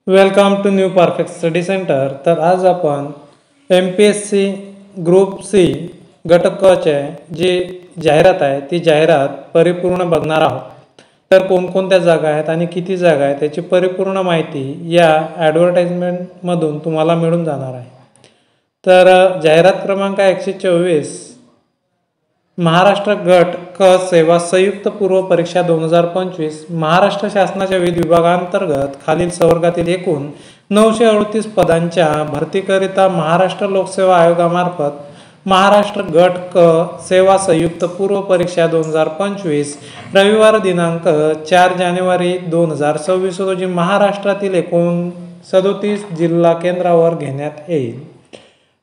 Welcome to new perfect study centre. तर आज आपण MPSC ग्रुप सी घटक क चे जी जाहिरात आहे ती जाहिरात परिपूर्ण बघणार आहोत. तर कोणकोणत्या जागा आहेत आणि किती जागा आहेत त्याची परिपूर्ण माहिती या ॲडव्हर्टाइजमेंटमधून तुम्हाला मिळून जाणार आहे. तर जाहिरात क्रमांक 124 महाराष्ट्र गट क सेवा संयुक्त पूर्व परीक्षा 2025 महाराष्ट्र शासनाच्या विविध विभागांतर्गत खालील संवर्गातील एकूण 938 पदांच्या भरतीकरिता महाराष्ट्र लोकसेवा आयोगामार्फत महाराष्ट्र गट क सेवा संयुक्त पूर्व परीक्षा 2025 रविवार दिनांक 4 जानेवारी 2026 रोजी महाराष्ट्रातील एकूण 37 जिल्हा केंद्रावर घेण्यात येईल.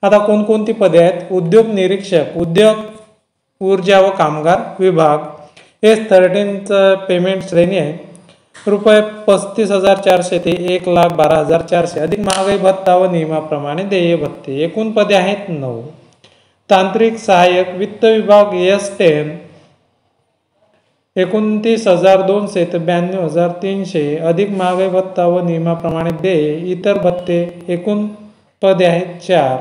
आता कोणकोणती पदे आहेत? उद्योग निरीक्षक, उद्योग ऊर्जा व कामगार विभाग. S13चं पेमेंट श्रेणी आहे रुपये 35,400 ते 1,12,400 अधिक महागाई भत्ता व नियमाप्रमाणे देय भत्ते. एकूण पदे आहेत 9. तांत्रिक सहाय्यक वित्त विभाग S10 29,200 ते 92,300 अधिक महागाई भत्ता व नियमाप्रमाणे देय इतर भत्ते. एकूण पदे आहेत 4.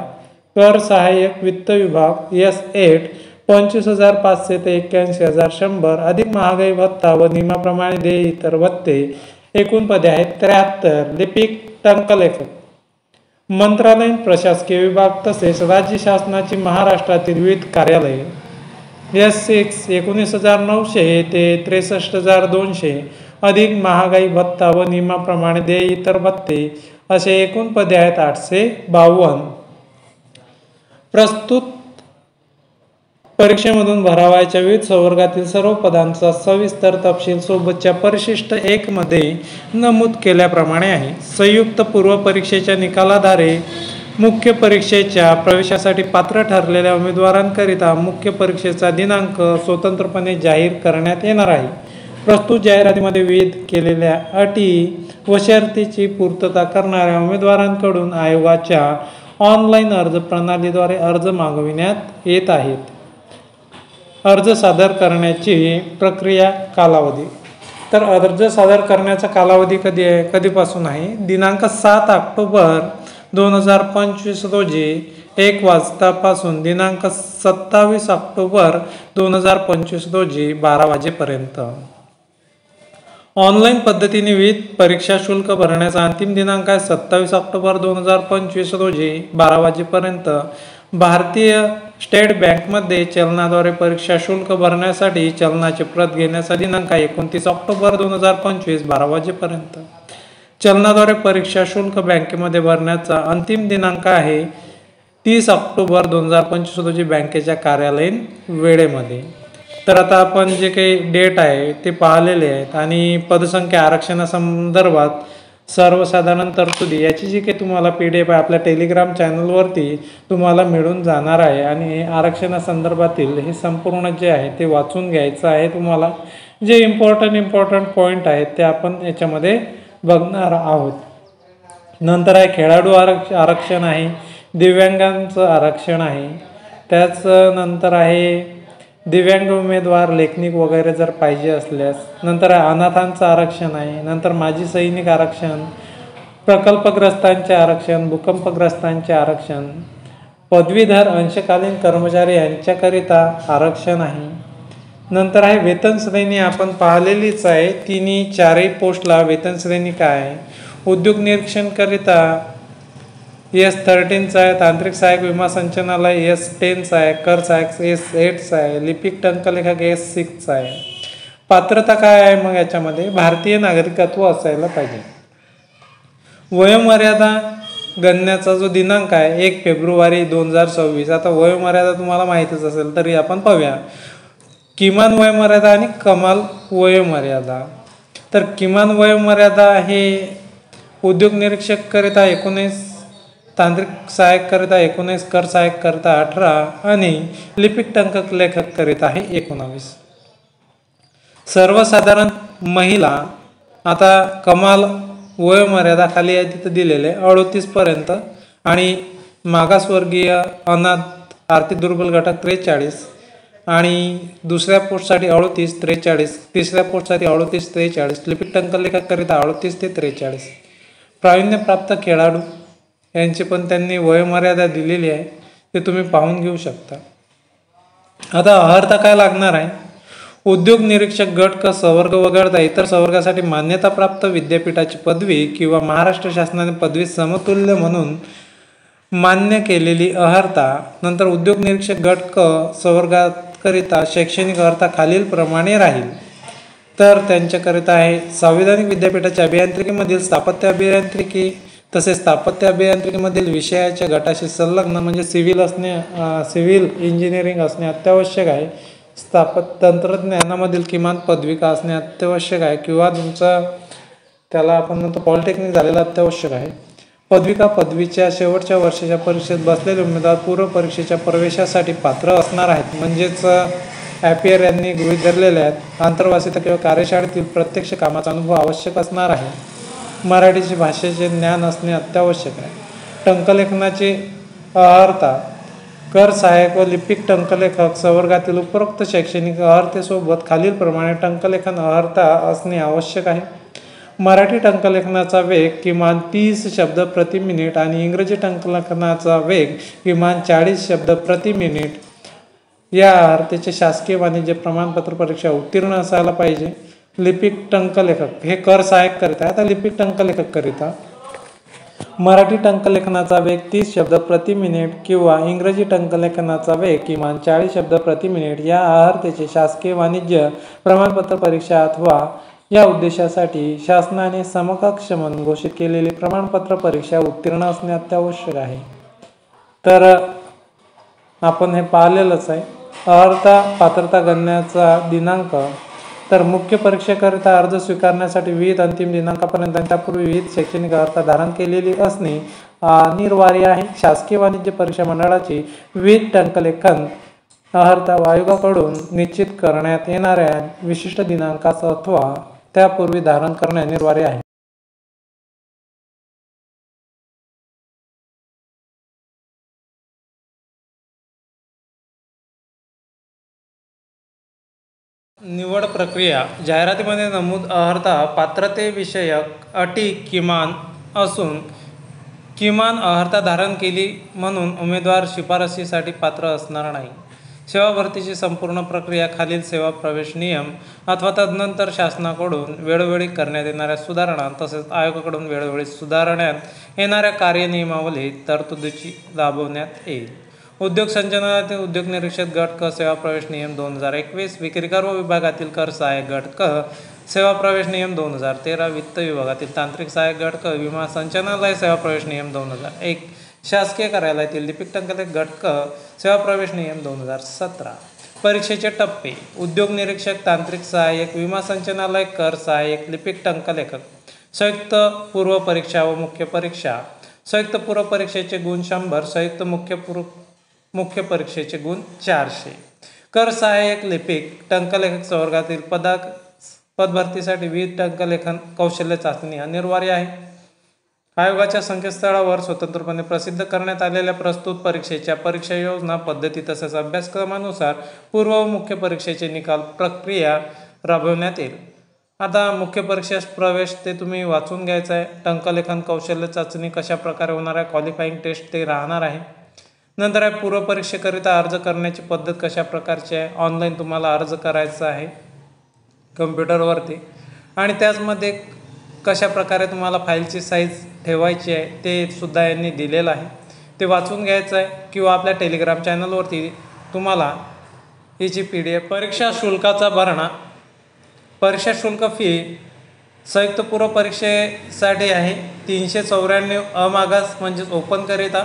कर सहाय्यक वित्त विभाग S8 25,500 ते 81,100 अधिक महागाई भत्ता व नियमाप्रमाणे देय इतर भत्ते. एकूण पदे आहेत 73. लिपिक टंकलेखक मंत्रालयीन प्रशासकीय विभाग तसेच राज्य शासनाची महाराष्ट्रातील विविध कार्यालये S6 19,900 ते 63,200 अधिक महागाई भत्ता व नियमाप्रमाणे देय इतर भत्ते असे एकूण पदे आहेत 852. प्रस्तुत परीक्षेमधून भरावयाच्या विविध संवर्गातील सर्व पदांचा सविस्तर तपशील सोबतच्या परिशिष्ट 1 मध्ये नमूद केल्याप्रमाणे आहे. संयुक्त पूर्व परीक्षेच्या निकालाधारे मुख्य परीक्षेच्या प्रवेशासाठी पात्र ठरलेल्या उमेदवारांकरिता मुख्य परीक्षेचा दिनांक स्वतंत्रपणे जाहीर करण्यात येणार आहे. प्रस्तुत जाहिरातीमध्ये विविध केलेल्या अटी व शर्तीची पूर्तता करणाऱ्या उमेदवारांकडून आयोगाच्या ऑनलाईन अर्ज प्रणालीद्वारे अर्ज मागविण्यात येत आहेत. अर्ज सादर करण्याची प्रक्रिया कालावधी. तर अर्ज सादर करण्याचा कालावधी कधीपासून आहे? दिनांक 7 ऑक्टोबर 2025 रोजी 1 वाजतापासून दिनांक 27 ऑक्टोबर 2025 रोजी 12 वाजेपर्यंत. ऑनलाईन पद्धतीने विविध परीक्षा शुल्क भरण्याचा अंतिम दिनांक आहे 27 ऑक्टोबर 2025 रोजी 12 वाजेपर्यंत. भारतीय स्टेट बँकमध्ये चलनाद्वारे परीक्षा शुल्क भरण्यासाठी चलनाची प्रत घेण्याचा दिनांक आहे 29 ऑक्टोबर 2025 12 वाजेपर्यंत. चलनाद्वारे परीक्षा शुल्क बँकेमध्ये भरण्याचा अंतिम दिनांक आहे 30 ऑक्टोबर 2025 रोजी बँकेच्या कार्यालयीन वेळेमध्ये. तर आता आपण जे काही डेट आहे ते पाहिलेले आहेत आणि पदसंख्या आरक्षणासंदर्भात सर्वसाधारण तरतुदी याची जी काही तुम्हाला PDF आहे आपल्या टेलिग्राम चॅनलवरती तुम्हाला मिळून जाणार आहे. आणि आरक्षणासंदर्भातील हे संपूर्ण जे आहे ते वाचून घ्यायचं आहे. तुम्हाला जे इम्पॉर्टंट पॉईंट आहेत ते आपण याच्यामध्ये बघणार आहोत. नंतर आहे खेळाडू आरक्षण आहे, दिव्यांगांचं आरक्षण आहे, त्याचनंतर आहे दिव्यांग उमेदवार लेखनिक वगैरे जर पाहिजे असल्यास. नंतर अनाथांचं आरक्षण आहे, नंतर माजी सैनिक आरक्षण, प्रकल्पग्रस्तांचे आरक्षण, भूकंपग्रस्तांचे आरक्षण, पदवीधर अंशकालीन कर्मचारी यांच्याकरिता आरक्षण आहे. नंतर आहे वेतन श्रेणी आपण पाहिलेलीच आहे. 3-4 पोस्टला वेतन श्रेणी काय आहे. उद्योग निरीक्षणकरिता S13चा आहे, तांत्रिक सहाय्यक विमा संचालनालय S10चा आहे, कर सहाय्यक S8चा आहे, लिपिक टंकलेखक S6चा आहे. पात्रता काय आहे मग याच्यामध्ये? भारतीय नागरिकत्व असायला पाहिजे. वयोमर्यादा गणण्याचा जो दिनांक आहे 1 फेब्रुवारी 2026. आता वयोमर्यादा तुम्हाला माहीतच असेल तरी आपण पाहूया. किमान वयोमर्यादा आणि कमाल वयोमर्यादा. तर किमान वयोमर्यादा हे उद्योग निरीक्षक करिता 19, तांत्रिक सहाय्यक करिता 19, कर सहाय्यक करिता 18 आणि लिपिक टंकक लेखक करिता आहे 19. सर्वसाधारण महिला आता कमाल वयोमर्यादा खाली आहे तिथं दिलेले 38 पर्यंत आणि मागासवर्गीय अनाथ आर्थिक दुर्बल घटक 43 आणि दुसऱ्या पोस्टसाठी 38, 43, तिसऱ्या पोस्टसाठी 38, 43, लिपिक टंकलेखक करिता 38 ते 43. प्रावीण्यप्राप्त खेळाडू यांची पण त्यांनी वयोमर्यादा दिलेली आहे, ते तुम्ही पाहून घेऊ शकता. आता अर्हता काय लागणार आहे? उद्योग निरीक्षक गट क संवर्ग वगळता इतर संवर्गासाठी मान्यताप्राप्त विद्यापीठाची पदवी किंवा महाराष्ट्र शासनाने पदवी समतुल्य म्हणून मान्य केलेली अर्हता. नंतर उद्योग निरीक्षक गट क संवर्गाकरिता शैक्षणिक अर्हता खालीलप्रमाणे राहील. तर त्यांच्याकरिता आहे संविधानिक विद्यापीठाच्या अभियांत्रिकीमधील स्थापत्य अभियांत्रिकी तसेच स्थापत्य अभियांत्रिकीमधील विषयाच्या गटाशी संलग्न म्हणजे सिव्हिल इंजिनिअरिंग असणे अत्यावश्यक आहे. तंत्रज्ञानामधील किमान पदविका असणे अत्यावश्यक आहे किंवा तुमचं त्याला आपण म्हणतो पॉलिटेक्निक झालेलं अत्यावश्यक आहे. पदवीच्या शेवटच्या वर्षाच्या परीक्षेत बसलेले उमेदवार पूर्व परीक्षेच्या प्रवेशासाठी पात्र असणार आहेत. म्हणजेच ॲपियर यांनी गृहीत धरलेले आहेत. आंतरवासिता किंवा कार्यशाळेतील प्रत्यक्ष कामाचा अनुभव आवश्यक असणार आहे. मराठीची भाषेचे ज्ञान असणे अत्यावश्यक आहे. टंकलेखनाची अर्हता कर सहाय्यक व लिपिक टंकलेखक संवर्गातील उपरोक्त शैक्षणिक अर्हतेसोबत खालीलप्रमाणे टंकलेखन अर्हता असणे आवश्यक आहे. मराठी टंकलेखनाचा वेग किमान 30 शब्द प्रति मिनिट आणि इंग्रजी टंकलेखनाचा वेग किमान 40 शब्द प्रति मिनिट. या अर्हतेचे शासकीय वाणिज्य प्रमाणपत्र परीक्षा उत्तीर्ण असायला पाहिजे. लिपिक टंकलेखक हे कर सहाय्यक करिता. आता लिपिक टंकलेखक करिता मराठी टंकलेखनाचा वेग 30 शब्द प्रति मिनिट किंवा इंग्रजी टंकलेखनाचा वेग किमान 40 शब्द प्रति मिनिट या अर्हतेचे शासकीय वाणिज्य प्रमाणपत्र परीक्षा अथवा या उद्देशासाठी शासनाने समकक्ष म्हणून घोषित केलेली प्रमाणपत्र परीक्षा उत्तीर्ण असणे अत्यावश्यक आहे. तर आपण हे पाहिलेलंच आहे. अर्हता पात्रता गणण्याचा दिनांक. तर मुख्य परीक्षेकरिता अर्ज स्वीकारण्यासाठी विविध अंतिम दिनांकापर्यंत त्यापूर्वी विविध शैक्षणिक अर्हता धारण केलेली असणे अनिवार्य आहे. शासकीय वाणिज्य परीक्षा मंडळाची विविध टंकलेखन अर्हता आयोगाकडून निश्चित करण्यात येणाऱ्या विशिष्ट दिनांकास अथवा त्यापूर्वी धारण करणे अनिवार्य आहे. निवड प्रक्रिया. जाहिरातीमध्ये नमूद अर्हता पात्रतेविषयक अटी किमान असून किमान अर्हता धारण केली म्हणून उमेदवार शिफारसीसाठी पात्र असणार नाही. सेवा भरतीची संपूर्ण प्रक्रिया खालील सेवा प्रवेश नियम अथवा तदनंतर शासनाकडून वेळोवेळी करण्यात येणाऱ्या सुधारणा तसेच आयोगाकडून वेळोवेळी सुधारण्यात येणाऱ्या कार्यनियमावली तरतुदीची राबवण्यात येईल. उद्योग संचालनालयातील उद्योग निरीक्षक गट क सेवा प्रवेश नियम 2021. विक्रीकर व विभागातील कर सहाय्यक गट क सेवा प्रवेश नियम 2013. वित्त विभागातील तांत्रिक सहाय्यक गट क विमा संचालनालय सेवा प्रवेश नियम 2001. शासकीय कार्यालयातील लिपिक टंकलेखक गट क सेवा प्रवेश नियम 2017. परीक्षेचे टप्पे. उद्योग निरीक्षक, तांत्रिक सहाय्यक, विमा संचालनालय, कर सहाय्यक, लिपिक टंकलेखक. संयुक्त पूर्व परीक्षा व मुख्य परीक्षा. संयुक्त पूर्व परीक्षेचे गुण 100. संयुक्त मुख्य परीक्षेचे गुण 400. कर सहाय्यक लिपिक टंकलेखक संवर्गातील पदभरतीसाठी विविध टंकलेखन कौशल्य चाचणी अनिवार्य आहे. आयोगाच्या संकेतस्थळावर स्वतंत्रपणे प्रसिद्ध करण्यात आलेल्या प्रस्तुत परीक्षेच्या परीक्षा योजना, पद्धती तसेच अभ्यासक्रमानुसार पूर्व व मुख्य परीक्षेचे निकाल प्रक्रिया राबवण्यात येईल. आता मुख्य परीक्षेस प्रवेश ते तुम्ही वाचून घ्यायचं आहे. टंकलेखन कौशल्य चाचणी कशा प्रकारे होणार आहे, क्वालिफाईंग टेस्ट ते राहणार आहे. नंतर आहे पूर्व परीक्षेकरिता अर्ज करण्याची पद्धत कशा प्रकारची आहे. ऑनलाईन तुम्हाला अर्ज करायचा आहे कम्प्युटरवरती आणि त्याचमध्ये कशा प्रकारे तुम्हाला फाईलची साईज ठेवायची आहे ते सुद्धा यांनी दिलेलं आहे. ते वाचून घ्यायचं आहे किंवा आपल्या टेलिग्राम चॅनलवरती तुम्हाला याची PDF. परीक्षा शुल्काचा भरणा. परीक्षा शुल्क फी संयुक्त पूर्व परीक्षेसाठी आहे 394. अमागास म्हणजेच ओपन करिता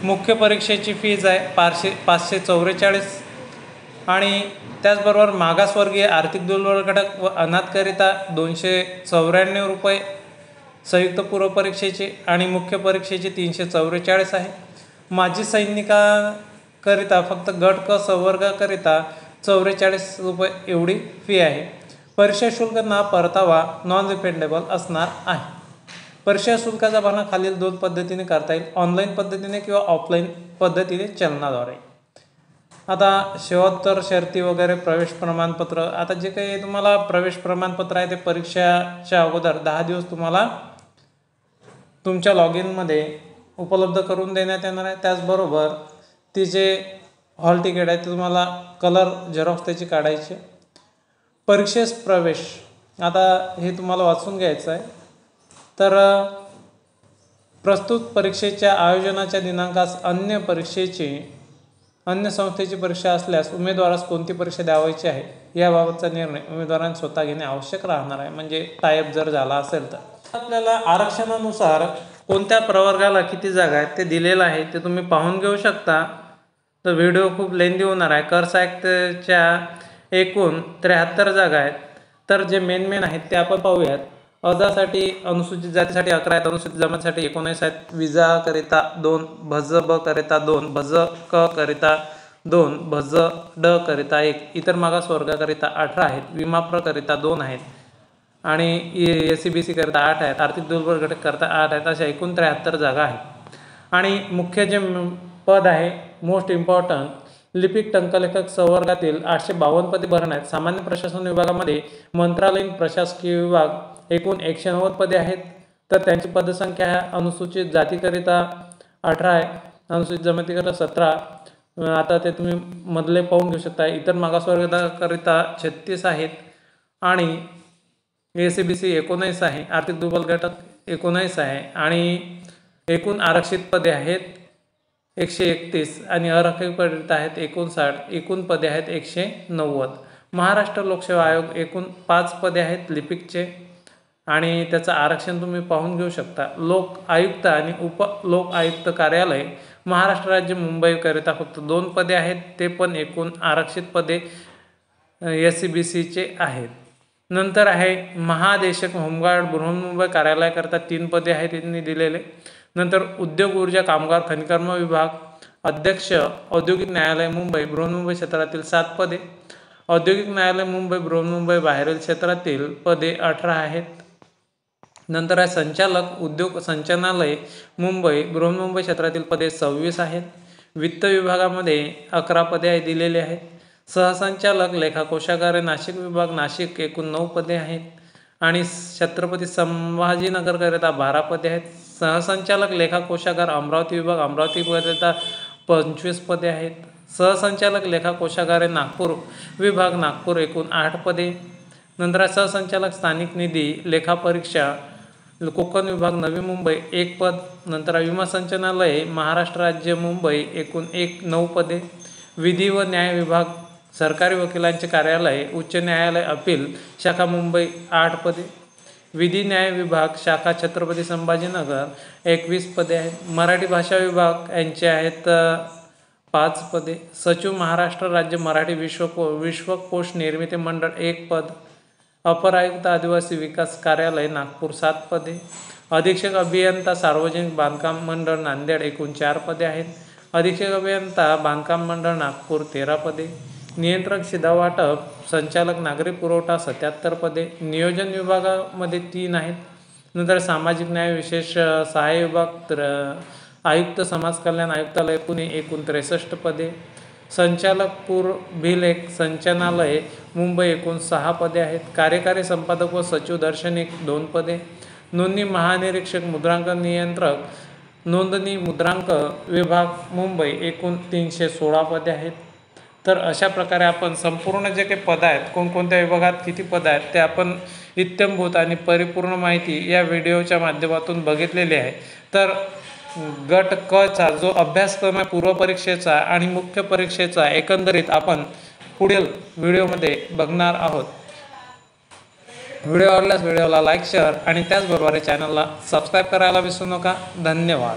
मुख्य परीक्षेची फीज आहे 544 आणि त्याचबरोबर मागासवर्गीय, आर्थिक दुर्बल घटक व अनाथकरिता 294 रुपये संयुक्त पूर्व परीक्षेची आणि मुख्य परीक्षेची 344 आहे. माजी सैनिकाकरिता फक्त गट क संवर्गाकरिता 44 रुपये एवढी फी आहे. परीक्षा शुल्क ना परतावा नॉन रिफंडेबल असणार आहे. परीक्षा शुल्काचा भरणा खालील 2 पद्धतीने करता येईल. ऑनलाईन पद्धतीने किंवा ऑफलाईन पद्धतीने चलनाद्वारे. आता शेवटोत्तर शर्ती वगैरे प्रवेश प्रमाणपत्र. आता जे काही तुम्हाला प्रवेश प्रमाणपत्र आहे ते परीक्षेच्या अगोदर 10 दिवस तुम्हाला तुमच्या लॉग इनमध्ये उपलब्ध करून देण्यात येणार आहे। त्याचबरोबर ती जे हॉल तिकीट आहे ते तुम्हाला कलर झेरॉक्स त्याची काढायची। परीक्षेस प्रवेश आता हे तुम्हाला वाचून घ्यायचं आहे। तर प्रस्तुत परीक्षेच्या आयोजनाच्या दिनांकास अन्य संस्थेची परीक्षा असल्यास उमेदवारास कोणती परीक्षा द्यावायची आहे याबाबतचा निर्णय उमेदवारांनी स्वतः घेणे आवश्यक राहणार आहे। म्हणजे टायअप जर झाला असेल तर आपल्याला आरक्षणानुसार कोणत्या प्रवर्गाला किती जागा आहेत ते दिलेलं आहे, ते तुम्ही पाहून घेऊ शकता। तर व्हिडिओ खूप लेंदी होणार आहे। कर च्या एकूण 73 जागा आहेत। तर जे मेन आहेत ते आपण पाहूयात। अजासाठी अनुसूचित जातीसाठी 11 आहेत, अनुसूचित जमातीसाठी 19 आहेत, विजा करिता 2, भज ब करिता 2, भज क करिता 2, भज ड करिता 1, इतर मागास वर्गाकरिता 18 आहेत, विमाप्र करिता 2 आहेत आणि SCBC करिता 8 आहेत, आर्थिक दुर्बल घटक करता 8 आहेत, अशा एकूण 73 जागा आहेत। आणि मुख्य जे पद आहे मोस्ट इम्पॉर्टंट लिपिक टंकलेखक संवर्गातील 852 पदे भरण्यात। सामान्य प्रशासन विभागामध्ये मंत्रालयीन प्रशासकीय विभाग एकूण 190 पदे आहेत। तर त्यांची पदसंख्या अनुसूचित जातीकरिता 18 आहे, अनुसूचित जमातीकरिता 17, आता ते तुम्ही मधले पाहून घेऊ शकता। इतर मागासवर्गाकरिता 36 आहेत आणि SCBC 19 आहे, आर्थिक दुर्बल घटक 19 आहे आणि एकूण आरक्षित पदे आहेत 131 आणि अराखीव पदे आहेत 59, एकूण पदे आहेत 190। महाराष्ट्र लोकसेवा आयोग एकूण 5 पदे आहेत लिपिकचे आणि त्याचं आरक्षण तुम्ही पाहून घेऊ शकता। लोक आयुक्त आणि उपलोक आयुक्त कार्यालय महाराष्ट्र राज्य मुंबई करिता फक्त 2 पदे आहेत, ते पण एकूण आरक्षित पदे SCBCचे आहेत। नंतर आहे महादेशक होमगार्ड बृहन्मुंबई कार्यालयाकरता 3 पदे आहेत त्यांनी दिलेले। नंतर उद्योग ऊर्जा कामगार खनिकर्म विभाग अध्यक्ष औद्योगिक न्यायालय मुंबई बृहन्मुंबई क्षेत्रातील 7 पदे, औद्योगिक न्यायालय मुंबई बृहन्मुंबई बाहेरील क्षेत्रातील पदे 18 आहेत। नंतर आहे संचालक उद्योग संचालनालय मुंबई बृहन्मुंबई क्षेत्रातील पदे 26 आहेत। वित्त विभागामध्ये 11 पदे दिलेली आहेत। सहसंचालक लेखा कोषागार नाशिक विभाग नाशिक एकूण 9 पदे आहेत आणि छत्रपती संभाजीनगरकरिता 12 पदे आहेत। सहसंचालक लेखा कोषागार अमरावती विभाग अमरावती करिता 25 पदे आहेत। सहसंचालक लेखा कोषागार नागपूर विभाग नागपूर एकूण 8 पदे। नंतर सहसंचालक स्थानिक निधी लेखा परीक्षा कोकण विभाग नवी मुंबई 1 पद। नंतर विमा संचालनालय महाराष्ट्र राज्य मुंबई एकूण 9 पदे। विधी व न्याय विभाग सरकारी वकिलांचे कार्यालय उच्च न्यायालय अपील शाखा मुंबई 8 पदे। विधी न्याय विभाग शाखा छत्रपती संभाजीनगर 21 पदे आहेत। मराठी भाषा विभाग यांचे आहेत 5 पदे। सचिव महाराष्ट्र राज्य मराठी विश्वकोश निर्मिती मंडळ 1 पद। अपर आयुक्त आदिवासी विकास कार्यालय नागपूर 7 पदे। अधीक्षक अभियंता सार्वजनिक बांधकाम मंडळ नांदेड एकूण 4 पदे आहेत। अधीक्षक अभियंता बांधकाम मंडळ नागपूर 13 पदे। नियंत्रक शिधावाटप संचालक नागरी पुरवठा 77 पदे। नियोजन विभागामध्ये 3 आहेत। नंतर सामाजिक न्याय विशेष सहाय्य विभाग आयुक्त समाज कल्याण आयुक्तालय पुणे एकूण 63 पदे। संचालक पूर्भिलेख संचालनालय मुंबई एकूण 6 पदे आहेत। कार्यकारी संपादक व सचिव दर्शनिक 2 पदे। नोंदणी महानिरीक्षक मुद्रांक नियंत्रक नोंदणी मुद्रांक विभाग मुंबई एकूण 316 पदे आहेत। तर अशा प्रकारे आपण संपूर्ण जे काही पद आहेत कोणकोणत्या विभागात किती पदं आहेत ते आपण इत्थंभूत आणि परिपूर्ण माहिती या व्हिडिओच्या माध्यमातून बघितलेली आहे। तर गट क चा जो अभ्यासक्रम आहे पूर्व परीक्षेचा आणि मुख्य परीक्षेचा एकंदरीत आपण पुढील व्हिडिओमध्ये बघणार आहोत। व्हिडिओ आवडल्यास व्हिडिओला लाईक शेअर आणि त्याचबरोबर चॅनलला सबस्क्राईब करायला विसरू नका। धन्यवाद।